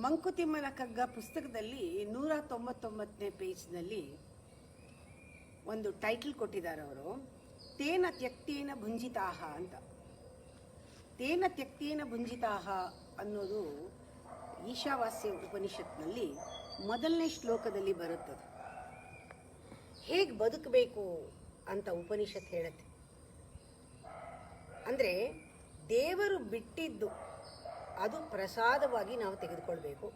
ಮಂಕುತಿಮ್ಮನ ಕಗ್ಗ ಪುಸ್ತಕದಲ್ಲಿ 199ನೇ ಪೇಜ್ನಲ್ಲಿ ಒಂದು ಟೈಟಲ್ ಕೊಟ್ಟಿದ್ದಾರೆ ಅವರು, ತೇನ ತ್ಯಕ್ತೇನ ಭುಂಜಿತಾಹ ಅಂತ. ತೇನ ತ್ಯಕ್ತೇನ ಭುಂಜಿತಾಹ ಅನ್ನೋದು ಈಶಾವಾಸ್ಯ ಉಪನಿಷತ್ನಲ್ಲಿ ಮೊದಲನೇ ಶ್ಲೋಕದಲ್ಲಿ ಬರುತ್ತದೆ. ಹೇಗೆ ಬದುಕಬೇಕು ಅಂತ ಉಪನಿಷತ್ ಹೇಳುತ್ತೆ. ಅಂದರೆ ದೇವರು ಬಿಟ್ಟಿದ್ದು ಅದು ಪ್ರಸಾದವಾಗಿ ನಾವು ತೆಗೆದುಕೊಳ್ಬೇಕು.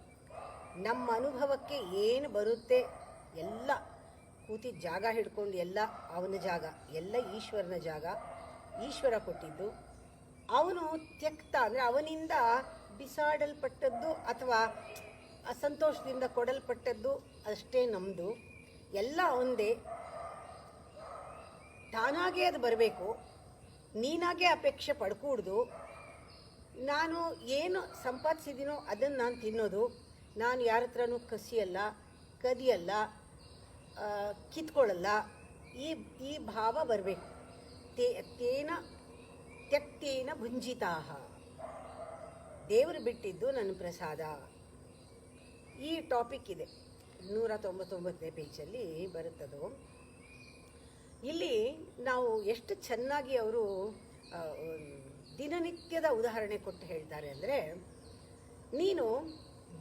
ನಮ್ಮ ಅನುಭವಕ್ಕೆ ಏನು ಬರುತ್ತೆ ಎಲ್ಲ ಕೂತಿದ್ದ ಜಾಗ ಹಿಡ್ಕೊಂಡು ಎಲ್ಲ ಅವನ ಜಾಗ, ಎಲ್ಲ ಈಶ್ವರನ ಜಾಗ, ಈಶ್ವರ ಕೊಟ್ಟಿದ್ದು. ಅವನು ತ್ಯಕ್ತ ಅಂದರೆ ಅವನಿಂದ ಬಿಸಾಡಲ್ಪಟ್ಟದ್ದು ಅಥವಾ ಅಸಂತೋಷದಿಂದ ಕೊಡಲ್ಪಟ್ಟದ್ದು ಅಷ್ಟೇ ನಮ್ಮದು, ಎಲ್ಲ ಅವನದೇ. ತಾನಾಗೇ ಅದು ಬರಬೇಕು, ನೀನಾಗೇ ಅಪೇಕ್ಷೆ ಪಡ್ಕೂಡ್ದು. ನಾನು ಏನು ಸಂಪಾದಿಸಿದ್ದೀನೋ ಅದನ್ನು ನಾನು ತಿನ್ನೋದು, ನಾನು ಯಾರ ಹತ್ರನೂ ಕಸಿಯಲ್ಲ, ಕದಿಯಲ್ಲ, ಕಿತ್ಕೊಳ್ಳಲ್ಲ, ಈ ಭಾವ ಬರಬೇಕು. ತೇನ ತ್ಯಕ್ತೇನ ಭುಂಜಿತಾಹ, ದೇವರು ಬಿಟ್ಟಿದ್ದು ನನ್ನ ಪ್ರಸಾದ. ಈ ಟಾಪಿಕ್ ಇದೆ 199ನೇ ಪೇಜಲ್ಲಿ ಬರುತ್ತದು. ಇಲ್ಲಿ ನಾವು ಎಷ್ಟು ಚೆನ್ನಾಗಿ ಅವರು ದಿನನಿತ್ಯದ ಉದಾಹರಣೆ ಕೊಟ್ಟು ಹೇಳ್ತಾರೆ ಅಂದರೆ, ನೀನು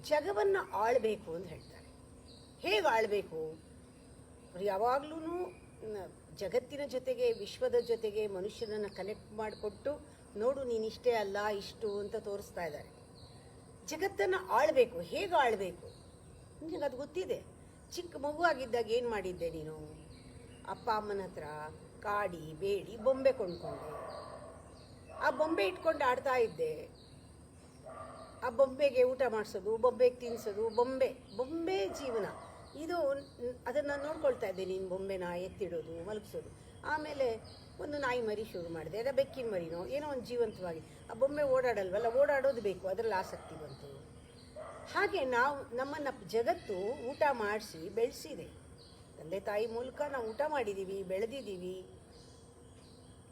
ಜಗವನ್ನು ಆಳಬೇಕು ಅಂತ ಹೇಳ್ತಾರೆ. ಹೇಗೆ ಆಳಬೇಕು? ಯಾವಾಗಲೂ ಜಗತ್ತಿನ ಜೊತೆಗೆ, ವಿಶ್ವದ ಜೊತೆಗೆ ಮನುಷ್ಯನನ್ನು ಕನೆಕ್ಟ್ ಮಾಡಿಕೊಟ್ಟು, ನೋಡು ನೀನಿಷ್ಟೇ ಅಲ್ಲ ಇಷ್ಟು ಅಂತ ತೋರಿಸ್ತಾ ಇದ್ದಾರೆ. ಜಗತ್ತನ್ನು ಆಳಬೇಕು. ಹೇಗೆ ಆಳಬೇಕು? ನಿನಗೆ ಅದು ಗೊತ್ತಿದೆ. ಚಿಕ್ಕ ಮಗುವಾಗಿದ್ದಾಗ ಏನು ಮಾಡಿದ್ದೆ ನೀನು? ಅಪ್ಪ ಅಮ್ಮನ ಹತ್ರ ಕಾಡಿ ಬೇಡಿ ಬೊಂಬೆ ಕೊಂಡ್ಕೊಂಡೆ. ಆ ಬೊಂಬೆ ಇಟ್ಕೊಂಡು ಆಡ್ತಾ ಇದ್ದೆ. ಆ ಬೊಂಬೆಗೆ ಊಟ ಮಾಡಿಸೋದು, ಬೊಂಬೆಗೆ ತಿನ್ನಿಸೋದು, ಬೊಂಬೆ ಜೀವನ ಇದು. ಅದನ್ನು ನೋಡ್ಕೊಳ್ತಾ ಇದ್ದೆ ನೀನು. ಬೊಂಬೆನ ಎತ್ತಿಡೋದು, ಮಲಗಿಸೋದು. ಆಮೇಲೆ ಒಂದು ನಾಯಿ ಮರಿ ಶುರು ಮಾಡಿದೆ, ಅದ ಬೆಕ್ಕಿನ ಮರಿನೋ ಏನೋ ಒಂದು ಜೀವಂತವಾಗಿ. ಆ ಬೊಂಬೆ ಓಡಾಡಲ್ವಲ್ಲ, ಓಡಾಡೋದು ಬೇಕು, ಅದರಲ್ಲಿ ಆಸಕ್ತಿ ಬಂತು. ಹಾಗೆ ನಮ್ಮನ್ನು ಜಗತ್ತು ಊಟ ಮಾಡಿಸಿ ಬೆಳೆಸಿದೆ. ತಂದೆ ತಾಯಿ ಮೂಲಕ ನಾವು ಊಟ ಮಾಡಿದ್ದೀವಿ, ಬೆಳೆದಿದ್ದೀವಿ.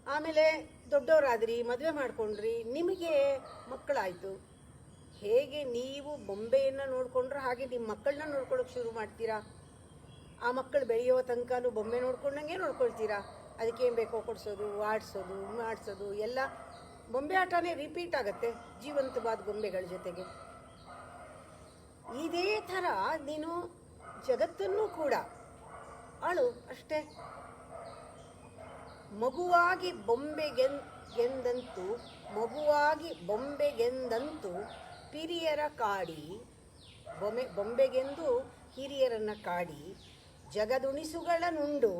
ಆಮೇಲೆ ದೊಡ್ಡವರಾದ್ರಿ, ಮದುವೆ ಮಾಡ್ಕೊಂಡ್ರಿ, ನಿಮಗೆ ಮಕ್ಕಳಾಯಿತು. ಹೇಗೆ ನೀವು ಬೊಂಬೆಯನ್ನು ನೋಡಿಕೊಂಡ್ರೆ ಹಾಗೆ ನಿಮ್ಮ ಮಕ್ಕಳನ್ನ ನೋಡ್ಕೊಳ್ಳೋಕೆ ಶುರು ಮಾಡ್ತೀರಾ. ಆ ಮಕ್ಕಳು ಬೆಳೆಯೋ ತನಕನೂ ಬೊಂಬೆ ನೋಡ್ಕೊಂಡಂಗೆ ನೋಡ್ಕೊಳ್ತೀರಾ. ಅದಕ್ಕೇನು ಬೇಕೋ ಕೊಡಿಸೋದು, ಆಡಿಸೋದು, ಮಾಡಿಸೋದು, ಎಲ್ಲ ಬೊಂಬೆ ಆಟನೇ ರಿಪೀಟ್ ಆಗುತ್ತೆ ಜೀವಂತವಾದ ಗೊಂಬೆಗಳ ಜೊತೆಗೆ. ಇದೇ ಥರ ನೀನು ಜಗತ್ತನ್ನು ಕೂಡ ಆಳು ಅಷ್ಟೇ. ಮಗುವಾಗಿ ಬೊಂಬೆಗೆಂದಂತೂ ಪಿರಿಯರ ಕಾಡಿ, ಬೊಂಬೆಗೆಂದು ಹಿರಿಯರನ್ನ ಕಾಡಿ, ಜಗದುಣಿಸುಗಳ ನುಂಡು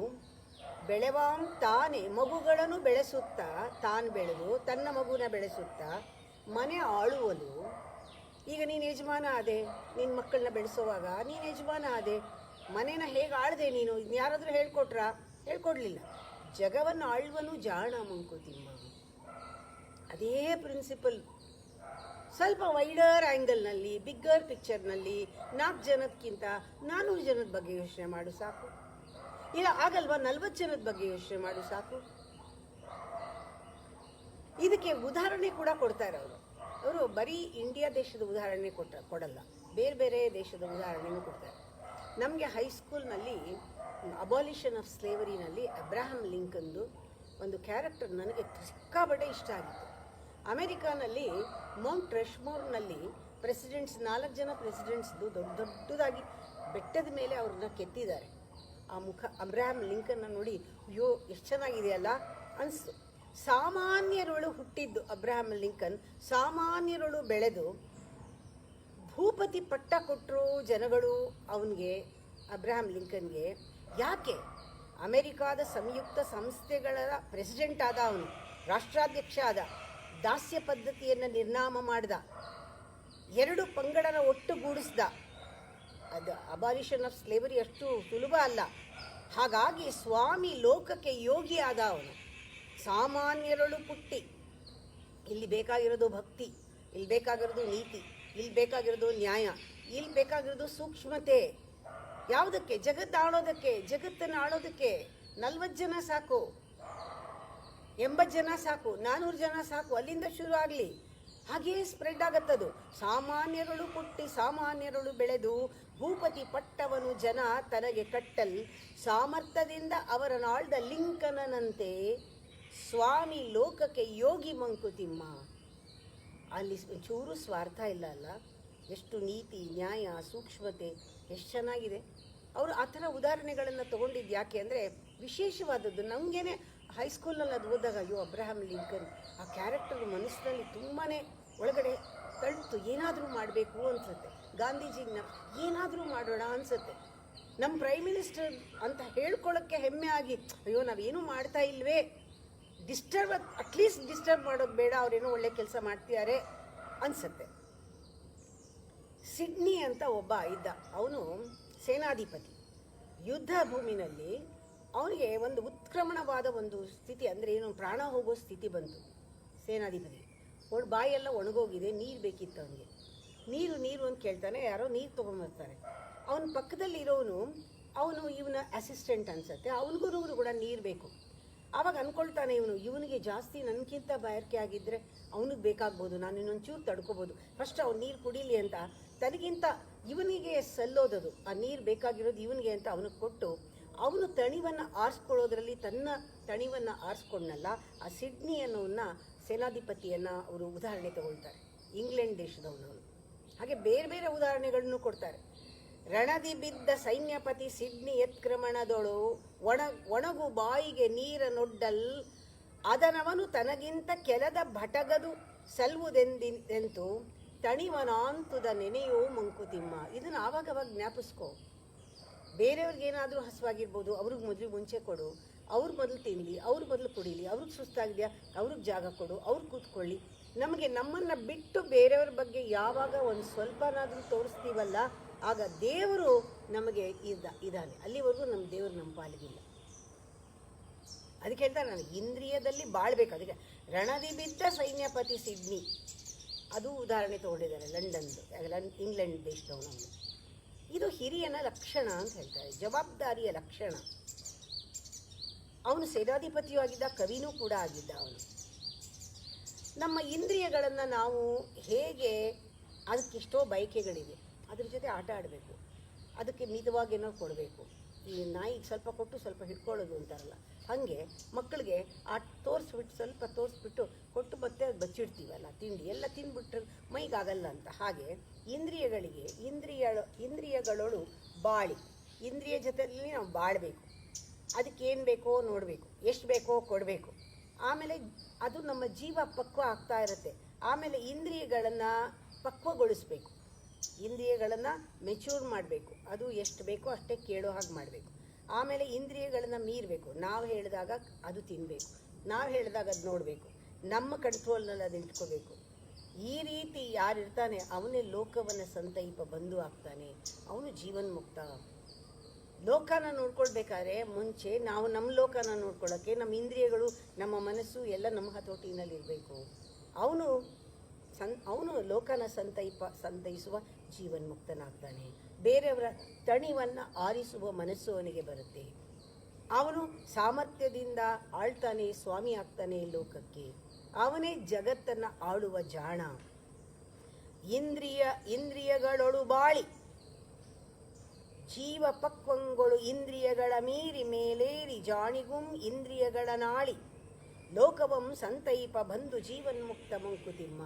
ಬೆಳೆವಾಂ ತಾನೇ ಮಗುಗಳನ್ನು ಬೆಳೆಸುತ್ತಾ, ತಾನು ಬೆಳೆದು ತನ್ನ ಮಗುನ ಬೆಳೆಸುತ್ತಾ ಮನೆ ಆಳುವಲು. ಈಗ ನೀನು ಯಜಮಾನ ಆದೆ, ನಿನ್ನ ಮಕ್ಕಳನ್ನ ಬೆಳೆಸೋವಾಗ ನೀನು ಯಜಮಾನ ಆದೆ. ಮನೇನ ಹೇಗೆ ಆಳದೆ ನೀನು? ಯಾರಾದರೂ ಹೇಳ್ಕೊಡ್ಲಿಲ್ಲ. ಜಗವನ್ನು ಆಳ್ವನು ಜಾಣ ಮಂಕುತಿಮ್ಮ. ಅದೇ ಪ್ರಿನ್ಸಿಪಲ್. ಸ್ವಲ್ಪ ವೈಡರ್ ಆ್ಯಂಗಲ್ನಲ್ಲಿ, ಬಿಗ್ಗರ್ ಪಿಕ್ಚರ್ನಲ್ಲಿ 4 ಜನಕ್ಕಿಂತ 400 ಜನದ ಬಗ್ಗೆ ಯೋಚನೆ ಮಾಡು ಸಾಕು. ಇಲ್ಲ ಆಗಲ್ವಾ, 40 ಜನದ ಬಗ್ಗೆ ಯೋಚನೆ ಮಾಡು ಸಾಕು. ಇದಕ್ಕೆ ಉದಾಹರಣೆ ಕೂಡ ಕೊಡ್ತಾರೆ ಅವರು ಬರೀ ಇಂಡಿಯಾ ದೇಶದ ಉದಾಹರಣೆ ಕೊಡಲ್ಲ, ಬೇರೆ ಬೇರೆ ದೇಶದ ಉದಾಹರಣೆನೂ ಕೊಡ್ತಾರೆ. ನಮಗೆ ಹೈಸ್ಕೂಲ್ನಲ್ಲಿ ಅಬಾಲಿಷನ್ ಆಫ್ ಸ್ಲೇವರಿನಲ್ಲಿ ಅಬ್ರಹಾಂ ಲಿಂಕನ್ದು ಒಂದು ಕ್ಯಾರೆಕ್ಟರ್ ನನಗೆ ಸಿಕ್ಕಾಪಟ್ಟೆ ಇಷ್ಟ ಆಗಿತ್ತು. ಅಮೆರಿಕಾನಲ್ಲಿ ಮೌಂಟ್ ರಶ್ಮೋರ್ನಲ್ಲಿ ಪ್ರೆಸಿಡೆಂಟ್ಸ್ 4 ಜನ ಪ್ರೆಸಿಡೆಂಟ್ಸ್ದು ದೊಡ್ಡದಾಗಿ ಬೆಟ್ಟದ ಮೇಲೆ ಅವ್ರನ್ನ ಕೆತ್ತಿದ್ದಾರೆ. ಆ ಮುಖ ಅಬ್ರಹಾಂ ಲಿಂಕನ್ನ ನೋಡಿ, ಅಯ್ಯೋ ಎಷ್ಟು ಚೆನ್ನಾಗಿದೆಯಲ್ಲ ಅನಿಸ್ತು. ಸಾಮಾನ್ಯರೊಳು ಹುಟ್ಟಿದ್ದು ಅಬ್ರಹಾಂ ಲಿಂಕನ್, ಸಾಮಾನ್ಯರೊಳು ಬೆಳೆದು ಭೂಪತಿ ಪಟ್ಟ ಕೊಟ್ಟರು ಜನಗಳು ಅವನಿಗೆ, ಅಬ್ರಹಾಂ ಲಿಂಕನ್ಗೆ. ಯಾಕೆ? ಅಮೆರಿಕಾದ ಸಂಯುಕ್ತ ಸಂಸ್ಥೆಗಳ ಪ್ರೆಸಿಡೆಂಟ್ ಆದ ಅವನು, ರಾಷ್ಟ್ರಾಧ್ಯಕ್ಷ ಆದ, ದಾಸ್ಯ ಪದ್ಧತಿಯನ್ನು ನಿರ್ನಾಮ ಮಾಡಿದ, 2 ಪಂಗಡನ ಒಟ್ಟುಗೂಡಿಸ್ದ. ಅದು ಅಬಾಲಿಷನ್ ಆಫ್ ಸ್ಲೇವರಿ ಅಷ್ಟು ಸುಲಭ ಅಲ್ಲ. ಹಾಗಾಗಿ ಸ್ವಾಮಿ ಲೋಕಕ್ಕೆ ಯೋಗಿ ಆದ ಅವನು. ಸಾಮಾನ್ಯರಳು ಪುಟ್ಟಿ. ಇಲ್ಲಿ ಬೇಕಾಗಿರೋದು ಭಕ್ತಿ, ಇಲ್ಲಿ ಬೇಕಾಗಿರೋದು ನೀತಿ, ಇಲ್ಲಿ ಬೇಕಾಗಿರೋದು ನ್ಯಾಯ, ಇಲ್ಲಿ ಬೇಕಾಗಿರೋದು ಸೂಕ್ಷ್ಮತೆ. ಯಾವುದಕ್ಕೆ? ಜಗತ್ತನ್ನು ಆಳೋದಕ್ಕೆ 40 ಜನ ಸಾಕು, 80 ಜನ ಸಾಕು, 400 ಜನ ಸಾಕು. ಅಲ್ಲಿಂದ ಶುರು ಆಗಲಿ. ಹಾಗೇ ಸ್ಪ್ರೆಡ್ ಆಗತ್ತದು. ಸಾಮಾನ್ಯಗಳು ಹುಟ್ಟಿ ಸಾಮಾನ್ಯಗಳು ಬೆಳೆದು ಭೂಪತಿ ಪಟ್ಟವನು ಜನ ತನಗೆ ಕಟ್ಟಲ್, ಸಾಮರ್ಥ್ಯದಿಂದ ಅವರ ನಾಳ್ದ ಲಿಂಕನಂತೆ ಸ್ವಾಮಿ ಲೋಕಕ್ಕೆ ಯೋಗಿ ಮಂಕುತಿಮ್ಮ. ಅಲ್ಲಿ ಚೂರು ಸ್ವಾರ್ಥ ಇಲ್ಲ ಅಲ್ಲ, ಎಷ್ಟು ನೀತಿ ನ್ಯಾಯ ಸೂಕ್ಷ್ಮತೆ, ಎಷ್ಟು ಚೆನ್ನಾಗಿದೆ. ಅವರು ಆ ಥರ ಉದಾಹರಣೆಗಳನ್ನು ತೊಗೊಂಡಿದ್ದು ಯಾಕೆ ಅಂದರೆ ವಿಶೇಷವಾದದ್ದು. ನಮಗೇನೆ ಹೈಸ್ಕೂಲಲ್ಲಿ ಅದು ಓದಾಗ ಅಯ್ಯೋ ಅಬ್ರಹಾಂ ಲಿಂಕನ್ ಆ ಕ್ಯಾರೆಕ್ಟರ್ ಮನಸ್ಸಿನಲ್ಲಿ ತುಂಬಾ ಒಳಗಡೆ ತಳ್ತು, ಏನಾದರೂ ಮಾಡಬೇಕು ಅನಿಸುತ್ತೆ. ಗಾಂಧೀಜಿನ ಏನಾದರೂ ಮಾಡೋಣ ಅನಿಸುತ್ತೆ. ನಮ್ಮ ಪ್ರೈಮ್ ಮಿನಿಸ್ಟರ್ ಅಂತ ಹೇಳ್ಕೊಳ್ಳೋಕ್ಕೆ ಹೆಮ್ಮೆ ಆಗಿ ಅಯ್ಯೋ ನಾವೇನೂ ಮಾಡ್ತಾ ಇಲ್ವೇ, ಅಟ್ಲೀಸ್ಟ್ ಡಿಸ್ಟರ್ಬ್ ಮಾಡೋದು ಬೇಡ, ಅವರೇನೋ ಒಳ್ಳೆ ಕೆಲಸ ಮಾಡ್ತಿದ್ದಾರೆ ಅನಿಸುತ್ತೆ. ಸಿಡ್ನಿ ಅಂತ ಒಬ್ಬ ಇದ್ದ, ಅವನು ಸೇನಾಧಿಪತಿ. ಯುದ್ಧ ಭೂಮಿನಲ್ಲಿ ಅವನಿಗೆ ಒಂದು ಉತ್ಕ್ರಮಣವಾದ ಒಂದು ಸ್ಥಿತಿ, ಅಂದರೆ ಏನು ಪ್ರಾಣ ಹೋಗೋ ಸ್ಥಿತಿ ಬಂತು ಸೇನಾಧಿಪತಿ. ಬಾಯೆಲ್ಲ ಒಣಗೋಗಿದೆ, ನೀರು ಬೇಕಿತ್ತು ಅವನಿಗೆ. ನೀರು ಅಂತ ಕೇಳ್ತಾನೆ, ಯಾರೋ ನೀರು ತೊಗೊಂಬರ್ತಾರೆ. ಅವನ ಪಕ್ಕದಲ್ಲಿರೋನು ಅವನು ಇವನ ಅಸಿಸ್ಟೆಂಟ್ ಅನಿಸುತ್ತೆ, ಅವನಿಗೂ ಕೂಡ ನೀರು ಬೇಕು. ಆವಾಗ ಅಂದ್ಕೊಳ್ತಾನೆ ಇವನಿಗೆ ಜಾಸ್ತಿ ನನಗಿಂತ ಬಾಯಾರಿಕೆ ಆಗಿದ್ದರೆ ಅವನಿಗೆ ಬೇಕಾಗ್ಬೋದು, ನಾನು ಇನ್ನೊಂಚೂರು ತಡ್ಕೋಬೋದು, ಫಸ್ಟ್ ಅವ್ನು ನೀರು ಕುಡೀಲಿ ಅಂತ ತನಗಿಂತ ಇವನಿಗೆ ಸಲ್ಲೋದದು, ಆ ನೀರು ಬೇಕಾಗಿರೋದು ಇವನಿಗೆ ಅಂತ ಅವನಿಗೆ ಕೊಟ್ಟು ಅವನು ತಣಿವನ್ನು ಆರಿಸ್ಕೊಳ್ಳೋದ್ರಲ್ಲಿ ತನ್ನ ತಣಿವನ್ನು ಆರಿಸ್ಕೊಂಡಲ್ಲ. ಆ ಸಿಡ್ನಿ ಅನ್ನೋನ್ನ ಸೇನಾಧಿಪತಿಯನ್ನು ಅವರು ಉದಾಹರಣೆ ತಗೊಳ್ತಾರೆ, ಇಂಗ್ಲೆಂಡ್ ದೇಶದವನು. ಹಾಗೆ ಬೇರೆ ಬೇರೆ ಉದಾಹರಣೆಗಳನ್ನು ಕೊಡ್ತಾರೆ. ರಣದಿ ಬಿದ್ದ ಸೈನ್ಯಪತಿ ಸಿಡ್ನಿ ಎತ್ಕ್ರಮಣದೊಳು ಒಣಗು ಬಾಯಿಗೆ ನೀರ ನೊಡ್ಡಲ್, ಅದನವನು ತನಗಿಂತ ಕೆಲದ ಭಟಗದು ಸಲ್ವುದೆಂದೆಂತು ತಣಿವನಾಂತುದ ನೆನೆಯೋ ಮಂಕುತಿಮ್ಮ. ಇದನ್ನು ಆವಾಗವಾಗ ಜ್ಞಾಪಿಸ್ಕೋ. ಬೇರೆಯವ್ರಿಗೇನಾದರೂ ಹಸುವಾಗಿರ್ಬೋದು, ಅವ್ರಿಗೆ ಮೊದಲು ಮುಂಚೆ ಕೊಡು, ಅವ್ರು ಮೊದಲು ತಿನ್ನಲಿ, ಅವ್ರು ಮೊದಲು ಕುಡೀಲಿ, ಅವ್ರಿಗೆ ಸುಸ್ತಾಗಿದೆಯಾ ಅವ್ರಿಗೆ ಜಾಗ ಕೊಡು, ಅವ್ರು ಕೂತ್ಕೊಳ್ಳಿ. ನಮಗೆ ನಮ್ಮನ್ನು ಬಿಟ್ಟು ಬೇರೆಯವ್ರ ಬಗ್ಗೆ ಯಾವಾಗ ಒಂದು ಸ್ವಲ್ಪನಾದರೂ ತೋರಿಸ್ತೀವಲ್ಲ, ಆಗ ದೇವರು ನಮಗೆ ಇದ್ದಾನೆ. ಅಲ್ಲಿವರೆಗೂ ನಮ್ಮ ದೇವರು ನಮ್ಮ ಪಾಲಿಗಿಲ್ಲ. ಅದಕ್ಕೆ ಹೇಳ್ತಾರೆ ನನಗೆ ಇಂದ್ರಿಯದಲ್ಲಿ ಬಾಳ್ಬೇಕು. ಅದಕ್ಕೆ ರಣದಿ ಬಿದ್ದ ಸೈನ್ಯಪತಿ ಸಿಡ್ನಿ, ಅದು ಉದಾಹರಣೆ ತಗೊಂಡಿದ್ದಾರೆ ಇಂಗ್ಲೆಂಡ್ ದೇಶದವನು. ಇದು ಹಿರಿಯನ ಲಕ್ಷಣ ಅಂತ ಹೇಳ್ತಾರೆ, ಜವಾಬ್ದಾರಿಯ ಲಕ್ಷಣ. ಅವನು ಸೇನಾಧಿಪತಿಯೂ ಆಗಿದ್ದ, ಕವಿನೂ ಕೂಡ ಆಗಿದ್ದ ಅವನು. ನಮ್ಮ ಇಂದ್ರಿಯಗಳನ್ನು ನಾವು ಹೇಗೆ, ಅದಕ್ಕೆಷ್ಟೋ ಬಯಕೆಗಳಿವೆ, ಅದ್ರ ಜೊತೆ ಆಟ ಆಡಬೇಕು, ಅದಕ್ಕೆ ಮಿತವಾಗೇನೋ ಕೊಡಬೇಕು. ಈ ನಾಯಿಗೆ ಸ್ವಲ್ಪ ಕೊಟ್ಟು ಸ್ವಲ್ಪ ಹಿಡ್ಕೊಳ್ಳೋದು ಅಂತಾರಲ್ಲ, ಹಾಗೆ ಮಕ್ಕಳಿಗೆ ಸ್ವಲ್ಪ ತೋರಿಸ್ಬಿಟ್ಟು ಕೊಟ್ಟು ಮತ್ತೆ ಅದು ಬಚ್ಚಿಡ್ತೀವಲ್ಲ, ತಿಂಡಿ ಎಲ್ಲ ತಿಂದ್ಬಿಟ್ರೆ ಮೈಗಾಗಲ್ಲ ಅಂತ. ಹಾಗೆ ಇಂದ್ರಿಯಗಳಿಗೆ ಇಂದ್ರಿಯಗಳೊಳು ಬಾಳಿ, ಇಂದ್ರಿಯ ಜೊತೆಯಲ್ಲಿ ನಾವು ಬಾಳಬೇಕು. ಅದಕ್ಕೇನು ಬೇಕೋ ನೋಡಬೇಕು, ಎಷ್ಟು ಬೇಕೋ ಕೊಡಬೇಕು. ಆಮೇಲೆ ಅದು ನಮ್ಮ ಜೀವ ಪಕ್ವ ಆಗ್ತಾ ಇರುತ್ತೆ. ಆಮೇಲೆ ಇಂದ್ರಿಯಗಳನ್ನು ಪಕ್ವಗೊಳಿಸ್ಬೇಕು, ಇಂದ್ರಿಯಗಳನ್ನು ಮೆಚ್ಯೂರ್ ಮಾಡಬೇಕು. ಅದು ಎಷ್ಟು ಬೇಕೋ ಅಷ್ಟೇ ಕೇಳೋ ಹಾಗೆ ಮಾಡಬೇಕು. ಆಮೇಲೆ ಇಂದ್ರಿಯಗಳನ್ನು ಮೀರಬೇಕು. ನಾವು ಹೇಳಿದಾಗ ಅದು ತಿನ್ನಬೇಕು, ನಾವು ಹೇಳಿದಾಗ ಅದು ನೋಡಬೇಕು, ನಮ್ಮ ಕಂಟ್ರೋಲ್ನಲ್ಲಿ ಅದು ಇಟ್ಕೋಬೇಕು. ಈ ರೀತಿ ಯಾರಿರ್ತಾನೆ ಅವನೇ ಲೋಕವನ್ನು ಸಂತೈಪ ಬಂಧು ಆಗ್ತಾನೆ, ಅವನು ಜೀವನ್ಮುಕ್ತ. ಲೋಕನ ನೋಡ್ಕೊಳ್ಬೇಕಾದ್ರೆ ಮುಂಚೆ ನಾವು ನಮ್ಮ ಲೋಕನ ನೋಡ್ಕೊಳ್ಳೋಕ್ಕೆ ನಮ್ಮ ಇಂದ್ರಿಯಗಳು ನಮ್ಮ ಮನಸ್ಸು ಎಲ್ಲ ನಮ್ಮ ಹತೋಟಿನಲ್ಲಿರಬೇಕು. ಅವನು ಲೋಕನ ಸಂತೈಸುವ ಜೀವನ್ಮುಕ್ತನಾಗ್ತಾನೆ. ಬೇರೆಯವರ ತಣಿವನ್ನು ಆರಿಸುವ ಮನಸ್ಸು ಅವನಿಗೆ ಬರುತ್ತೆ. ಅವನು ಸಾಮರ್ಥ್ಯದಿಂದ ಆಳ್ತಾನೆ, ಸ್ವಾಮಿ ಆಗ್ತಾನೆ ಲೋಕಕ್ಕೆ. ಅವನೇ ಜಗತ್ತನ್ನು ಆಳುವ ಜಾಣ. ಇಂದ್ರಿಯಗಳೊಳು ಬಾಳಿ ಜೀವ ಪಕ್ವಂಗಳು ಇಂದ್ರಿಯಗಳ ಮೀರಿ ಮೇಲೇರಿ ಜಾಣಿಗುಂ ಇಂದ್ರಿಯಗಳ ನಾಳಿ ಲೋಕವಂ ಸಂತೈಪ ಬಂದು ಜೀವನ್ಮುಕ್ತ ಮಂಕುತಿಮ್ಮ.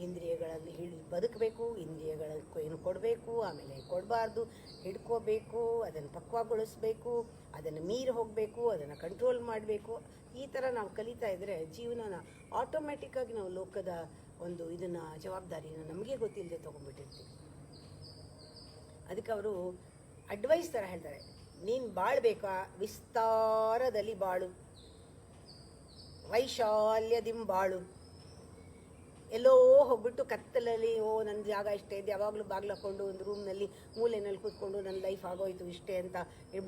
ಇಂದ್ರಿಯಗಳಲ್ಲಿ ಬದುಕಬೇಕು, ಇಂದ್ರಿಯಗಳನ್ನು ಏನು ಕೊಡಬೇಕು, ಆಮೇಲೆ ಕೊಡಬಾರ್ದು, ಹಿಡ್ಕೋಬೇಕು, ಅದನ್ನು ಪಕ್ವಗೊಳಿಸ್ಬೇಕು, ಅದನ್ನು ಮೀರಿ ಹೋಗಬೇಕು, ಅದನ್ನು ಕಂಟ್ರೋಲ್ ಮಾಡಬೇಕು. ಈ ಥರ ನಾವು ಕಲಿತಾ ಇದ್ದರೆ ಜೀವನನ ಆಟೋಮ್ಯಾಟಿಕ್ಕಾಗಿ ನಾವು ಲೋಕದ ಒಂದು ಇದನ್ನು ಜವಾಬ್ದಾರಿನ ನಮಗೆ ಗೊತ್ತಿಲ್ಲದೆ ತೊಗೊಂಡ್ಬಿಟ್ಟಿರ್ತೀವಿ. ಅದಕ್ಕೆ ಅವರು ಅಡ್ವೈಸ್ ಥರ ಹೇಳ್ತಾರೆ, ನೀನು ಬಾಳ್ಬೇಕಾ ವಿಸ್ತಾರದಲ್ಲಿ ಬಾಳು, ವೈಶಾಲ್ಯದಿಂಬಾಳು. ಎಲ್ಲೋ ಹೋಗ್ಬಿಟ್ಟು ಕತ್ತಲಲ್ಲಿ ನನ್ನ ಜಾಗ ಇಷ್ಟೇ ಇದೆ, ಯಾವಾಗಲೂ ಬಾಗಿಲು ಹಾಕ್ಕೊಂಡು ಒಂದು ರೂಮ್ನಲ್ಲಿ ಮೂಲೆಯಲ್ಲಿ ಕೂತ್ಕೊಂಡು ನನ್ನ ಲೈಫ್ ಆಗೋಯ್ತು ಇಷ್ಟೇ ಅಂತ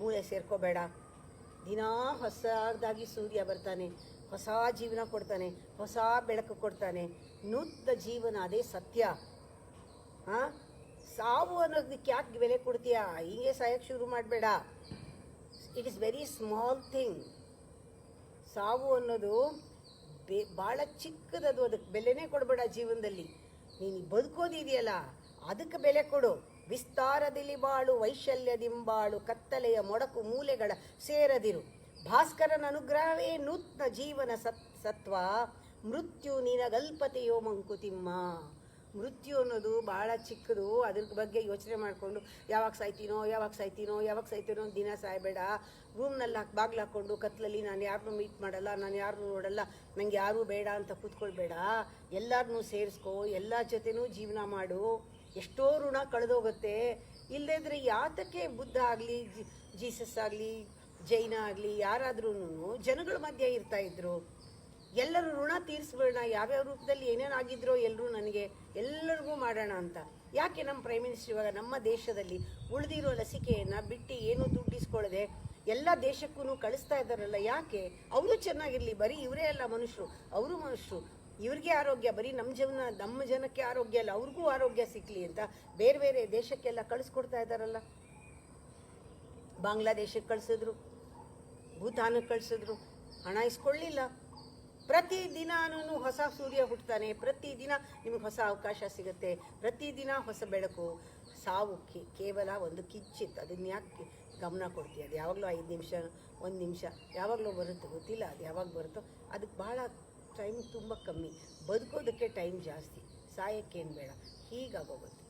ಮೂಲೆ ಸೇರ್ಕೋಬೇಡ. ದಿನಾ ಹೊಸದಾಗಿ ಸೂರ್ಯ ಬರ್ತಾನೆ, ಹೊಸ ಜೀವನ ಕೊಡ್ತಾನೆ, ಹೊಸ ಬೆಳಕು ಕೊಡ್ತಾನೆ, ನೂತನ ಜೀವನ, ಅದೇ ಸತ್ಯ. ಸಾವು ಅನ್ನೋದಕ್ಕೆ ಯಾಕೆ ಬೆಲೆ ಕೊಡ್ತೀಯಾ? ಹೀಗೆ ಸಾಯಕ್ಕೆ ಶುರು ಮಾಡಬೇಡ. It is very small thing. ಸಾವು ಅನ್ನೋದು ಭಾಳ ಚಿಕ್ಕದದು, ಅದಕ್ಕೆ ಬೆಲೆನೇ ಕೊಡಬೇಡ ಜೀವನದಲ್ಲಿ. ನೀನು ಬದುಕೋದಿದೆಯಲ್ಲ ಅದಕ್ಕೆ ಬೆಲೆ ಕೊಡು. ವಿಸ್ತಾರದಲ್ಲಿ ಬಾಳು ವೈಶಲ್ಯದಿಂಬಾಳು, ಕತ್ತಲೆಯ ಮೊಡಕು ಮೂಲೆಗಳ ಸೇರದಿರು. ಭಾಸ್ಕರನ ಅನುಗ್ರಹವೇ ನೂತ್ನ ಜೀವನ ಸತ್ವ, ಮೃತ್ಯು ನಿನಗಲ್ಪತೆಯೋ ಮಂಕುತಿಮ್ಮ. ಮೃತ್ಯು ಅನ್ನೋದು ಭಾಳ ಚಿಕ್ಕದು, ಅದ್ರ ಬಗ್ಗೆ ಯೋಚನೆ ಮಾಡಿಕೊಂಡು ಯಾವಾಗ ಸಾಯ್ತೀನೋ ದಿನ ಸಾಯಬೇಡ. ರೂಮ್ನಲ್ಲಿ ಬಾಗಿಲು ಹಾಕ್ಕೊಂಡು ಕತ್ಲಲ್ಲಿ ನಾನು ಯಾರನ್ನೂ ಮೀಟ್ ಮಾಡಲ್ಲ, ನಾನು ಯಾರನ್ನೂ ನೋಡಲ್ಲ, ನನಗೆ ಯಾರೂ ಬೇಡ ಅಂತ ಕೂತ್ಕೊಳ್ಬೇಡ. ಎಲ್ಲರನ್ನೂ ಸೇರಿಸ್ಕೊ, ಎಲ್ಲ ಜೊತೆನೂ ಜೀವನ ಮಾಡು. ಎಷ್ಟೋ ಋಣ ಕಳೆದೋಗುತ್ತೆ. ಇಲ್ಲದಿದ್ರೆ ಯಾತಕ್ಕೆ ಬುದ್ಧ ಆಗಲಿ, ಜೀಸಸ್ ಆಗಲಿ, ಜೈನ ಆಗಲಿ ಯಾರಾದ್ರೂ ಜನಗಳ ಮಧ್ಯೆ ಇರ್ತಾ ಇದ್ರು. ಎಲ್ಲರೂ ಋಣ ತೀರಿಸ್ಬೇಡ. ಯಾವ್ಯಾವ ರೂಪದಲ್ಲಿ ಏನೇನಾಗಿದ್ರೋ ಎಲ್ಲರೂ ನನಗೆ ಎಲ್ಲರಿಗೂ ಮಾಡೋಣ ಅಂತ. ಯಾಕೆ ನಮ್ಮ ಪ್ರೈಮ್ ಮಿನಿಸ್ಟರ್ ಇವಾಗ ನಮ್ಮ ದೇಶದಲ್ಲಿ ಉಳಿದಿರೋ ಲಸಿಕೆಯನ್ನು ಬಿಟ್ಟು ಏನೂ ದುಡ್ಡಿಸ್ಕೊಳ್ಳದೆ ಎಲ್ಲ ದೇಶಕ್ಕೂ ಕಳಿಸ್ತಾ ಇದ್ದಾರಲ್ಲ? ಯಾಕೆ? ಅವರು ಚೆನ್ನಾಗಿರಲಿ. ಬರೀ ಇವರೇ ಅಲ್ಲ ಮನುಷ್ಯರು, ಅವರು ಮನುಷ್ಯರು. ಇವ್ರಿಗೆ ಆರೋಗ್ಯ, ಬರೀ ನಮ್ಮ ಜನಕ್ಕೆ ಆರೋಗ್ಯ ಅಲ್ಲ, ಅವ್ರಿಗೂ ಆರೋಗ್ಯ ಸಿಕ್ಕಲಿ ಅಂತ ಬೇರೆ ಬೇರೆ ದೇಶಕ್ಕೆಲ್ಲ ಕಳಿಸ್ಕೊಡ್ತಾ ಇದ್ದಾರಲ್ಲ. ಬಾಂಗ್ಲಾದೇಶಕ್ಕೆ ಕಳಿಸಿದ್ರು, ಭೂತಾನಕ್ಕೆ ಕಳಿಸಿದ್ರು, ಹಣ ಇಸ್ಕೊಳ್ಳಿಲ್ಲ. ಪ್ರತಿದಿನಾನು ಹೊಸ ಸೂರ್ಯ ಹುಟ್ಟುತ್ತಾನೆ, ಪ್ರತಿದಿನ ನಿಮಗೆ ಹೊಸ ಅವಕಾಶ ಸಿಗುತ್ತೆ, ಪ್ರತಿದಿನ ಹೊಸ ಬೆಳಕು. ಸಾವು ಕೇವಲ ಒಂದು ಕಿಂಚಿತ್, ಅದನ್ನ ಯಾಕೆ ಗಮನ ಕೊಡ್ತೀವಿ? ಅದು ಯಾವಾಗಲೂ 5 ನಿಮಿಷ 1 ನಿಮಿಷ ಯಾವಾಗಲೂ ಬರುತ್ತೆ, ಗೊತ್ತಿಲ್ಲ ಅದು ಯಾವಾಗ ಬರುತ್ತೋ. ಅದಕ್ಕೆ ಭಾಳ ಟೈಮ್ ತುಂಬ ಕಮ್ಮಿ. ಬದುಕೋದಕ್ಕೆ ಟೈಮ್ ಜಾಸ್ತಿ, ಸಾಯಕ್ಕೇನು ಬೇಡ. ಹೀಗಾಗೋಗುತ್ತೆ.